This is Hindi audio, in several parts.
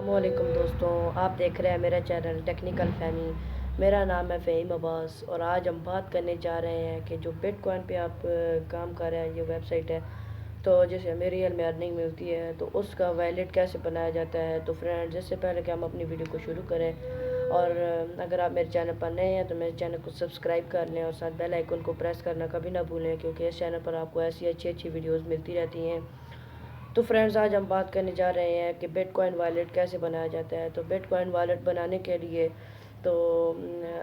अस्सलामुअलैकुम दोस्तों, आप देख रहे हैं मेरा चैनल टेक्निकल फैमी। मेरा नाम है फ़हीम अब्बास और आज हम बात करने जा रहे हैं कि जो बिटकॉइन पे आप काम कर रहे हैं, ये वेबसाइट है तो जैसे हमें रियल में अर्निंग मिलती है तो उसका वैलेट कैसे बनाया जाता है। तो फ्रेंड्स, इससे पहले कि हम अपनी वीडियो को शुरू करें और अगर आप मेरे चैनल पर नए हैं तो मेरे चैनल को सब्सक्राइब कर लें और साथ बेल आइकन को प्रेस करना कभी ना भूलें, क्योंकि इस चैनल पर आपको ऐसी अच्छी अच्छी वीडियोज़ मिलती रहती हैं। तो फ्रेंड्स, आज हम बात करने जा रहे हैं कि बिटकॉइन वॉलेट कैसे बनाया जाता है। तो बिटकॉइन वॉलेट बनाने के लिए तो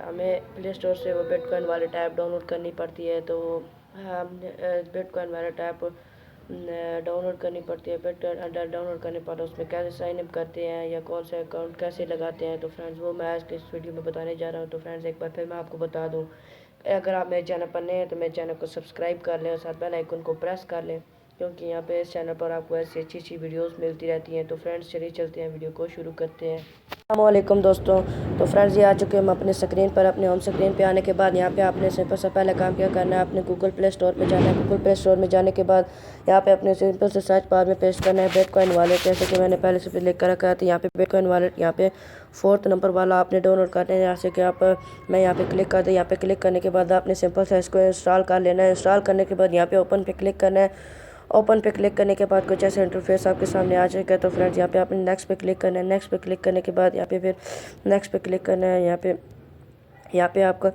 हमें प्ले स्टोर से वो बिटकॉइन वॉलेट ऐप डाउनलोड करनी पड़ती है। तो हम बिटकॉइन वॉलेट ऐप डाउनलोड करनी पड़ती है। बिटकॉइन डाउनलोड करने पर उसमें कैसे साइन अप करते हैं या कौन सा अकाउंट कैसे लगाते हैं, तो फ्रेंड्स वो मैं आज के इस वीडियो में बताने जा रहा हूँ। तो फ्रेंड्स, एक बार फिर मैं आपको बता दूँ, अगर आप मेरे चैनल पर नए हैं तो मेरे चैनल को सब्सक्राइब कर लें और साथ बेल आइकन को प्रेस कर लें, क्योंकि यहाँ पे इस चैनल पर आपको ऐसी अच्छी अच्छी वीडियोस मिलती रहती हैं। तो फ्रेंड्स, चलिए चलते हैं, वीडियो को शुरू करते हैं। अस्सलामुअलैकुम दोस्तों। तो फ्रेंड्स, ये आ चुके हैं हम अपने स्क्रीन पर। अपने होम स्क्रीन पे आने के बाद यहाँ पे आपने सिंपल सा पहला काम क्या करना है, अपने गूगल प्ले स्टोर में जाना है। गूगल प्ले स्टोर में जाने के बाद यहाँ पे अपने सिंपल से सर्च बार में पेस्ट करना है बिटकॉइन वॉलेट, जैसे कि मैंने पहले से लिख कर रखा है। तो यहाँ पे बिटकॉइन वॉलेट यहाँ पे 4th नंबर वाला आपने डाउनलोड करना है। यहाँ से कि आप मैं यहाँ पे क्लिक कर दूँ। यहाँ पे क्लिक करने के बाद आपने सिंपल से इसको इंस्टॉल कर लेना है। इंस्टॉल करने के बाद यहाँ पे ओपन पे क्लिक करना है। ओपन पे क्लिक करने के बाद कुछ ऐसा इंटरफेस आपके सामने आ जाएगा। तो फ्रेंड्स, यहाँ पे आपने नेक्स्ट पे क्लिक करना है। नेक्स्ट पे क्लिक करने के बाद यहाँ पे फिर नेक्स्ट पे क्लिक करना है। यहाँ पे आपका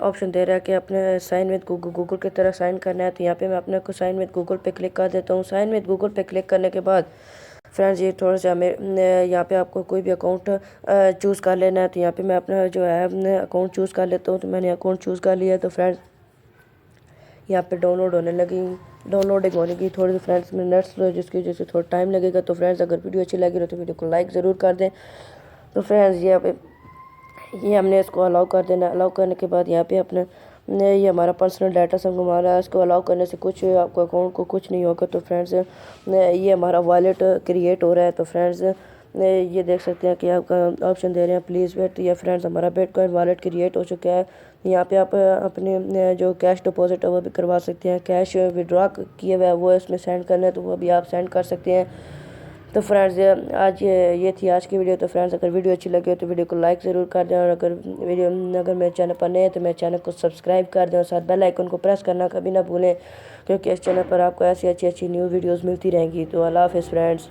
ऑप्शन दे रहा है कि अपने साइन विद गूगल की तरह साइन करना है। तो यहाँ पे मैं अपने को साइन विद गूगल पे क्लिक कर देता हूँ। साइन विद गूगल पे क्लिक करने के बाद फ्रेंड्स, ये थोड़ा सा हमें यहाँ पे आपको कोई भी अकाउंट चूज़ कर लेना है। तो यहाँ पे मैं अपना जो है अकाउंट चूज़ कर लेता हूँ। तो मैंने अकाउंट चूज़ कर लिया। तो फ्रेंड्स, यहाँ पे डाउनलोड होने लगी, डाउनलोडिंग होने की थोड़ी सी फ्रेंड्स में नेट स्लो, जिसकी वजह से थोड़ा टाइम लगेगा। तो फ्रेंड्स, अगर वीडियो अच्छी लगी हो तो वीडियो को लाइक ज़रूर कर दें। तो फ्रेंड्स, ये हमने इसको अलाउ कर देना। अलाउ करने के बाद यहाँ पे अपने ये हमारा पर्सनल डाटा सब घुमा रहा है। इसको अलाउ करने से कुछ आपको अकाउंट को कुछ नहीं होगा। तो फ्रेंड्स, ये हमारा वॉलेट क्रिएट हो रहा है। तो फ्रेंड्स, ये देख सकते हैं कि आपका ऑप्शन दे रहे हैं प्लीज़ वेट। तो ये फ्रेंड्स, हमारा बिटकॉइन वॉलेट क्रिएट हो चुका है। यहाँ पे आप अपने जो कैश डिपॉजिट है वो भी करवा सकते हैं। कैश विड्रॉ किए हुए है वो इसमें सेंड करना है तो वो भी आप सेंड कर सकते हैं। तो फ्रेंड्स, आज ये थी आज की वीडियो। तो फ्रेंड्स, अगर वीडियो अच्छी लगे तो वीडियो को लाइक ज़रूर कर दें और अगर मेरे चैनल पर नए हैं तो मेरे चैनल को सब्सक्राइब कर दें और साथ बेल आइकन को प्रेस करना कभी ना भूलें, क्योंकि इस चैनल पर आपको ऐसी अच्छी अच्छी न्यू वीडियोज़ मिलती रहेंगी। तो अल्लाह हाफ़िज़ फ्रेंड्स।